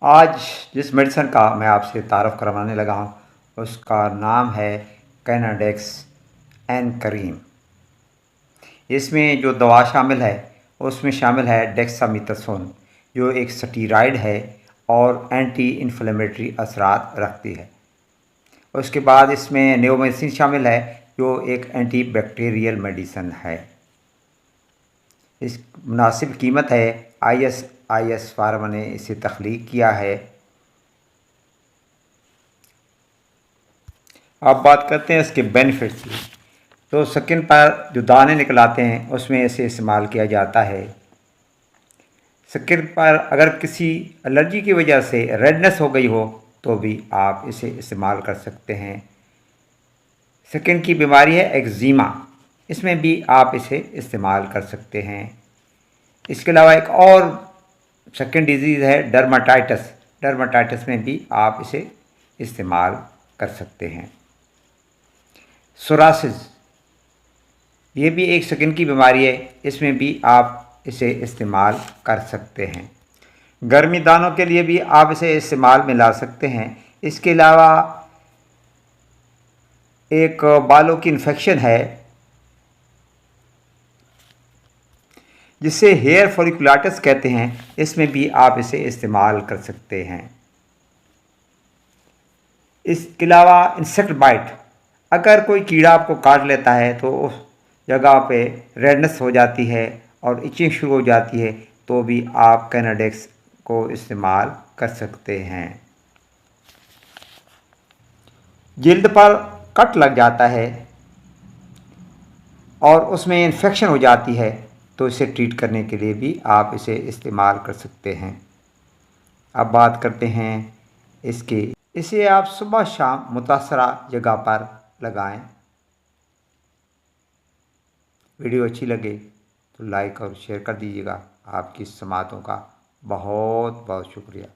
आज जिस मेडिसिन का मैं आपसे तारफ़ करवाने लगा हूँ उसका नाम है कैनाडेक्स एन करीम। इसमें जो दवा शामिल है उसमें शामिल है डेक्सामेथासोन, जो एक स्टेरॉइड है और एंटी इन्फ्लेमेटरी असरात रखती है। उसके बाद इसमें नेओमेसिन शामिल है, जो एक एंटी बैक्टीरियल मेडिसिन है। इस मुनासिब कीमत है। IS फार्मा ने इसे तख्लीक किया है। अब बात करते हैं इसके बेनिफिट्स की। तो स्किन पर जो दाने निकल आते हैं उसमें इसे इस्तेमाल किया जाता है। स्किन पर अगर किसी एलर्जी की वजह से रेडनेस हो गई हो तो भी आप इसे इस्तेमाल कर सकते हैं। स्किन की बीमारी है एक्जिमा, इसमें भी आप इसे इस्तेमाल कर सकते हैं। इसके अलावा एक और स्किन डिजीज़ है डर्माटाइटिस में भी आप इसे इस्तेमाल कर सकते हैं। सोरासिस, ये भी एक स्किन की बीमारी है, इसमें भी आप इसे इस्तेमाल कर सकते हैं। गर्मी दानों के लिए भी आप इसे इस्तेमाल में ला सकते हैं। इसके अलावा एक बालों की इन्फेक्शन है जिसे हेयर फॉलिकुलाइटिस कहते हैं, इसमें भी आप इसे इस्तेमाल कर सकते हैं। इसके अलावा इंसेक्ट बाइट, अगर कोई कीड़ा आपको काट लेता है तो उस जगह पे रेडनेस हो जाती है और इचिंग शुरू हो जाती है, तो भी आप कैनाडेक्स को इस्तेमाल कर सकते हैं। जिल्द पर कट लग जाता है और उसमें इन्फेक्शन हो जाती है, तो इसे ट्रीट करने के लिए भी आप इसे इस्तेमाल कर सकते हैं। अब बात करते हैं इसे आप सुबह शाम मुतासरा जगह पर लगाएं। वीडियो अच्छी लगे तो लाइक और शेयर कर दीजिएगा। आपकी समातों का बहुत बहुत शुक्रिया।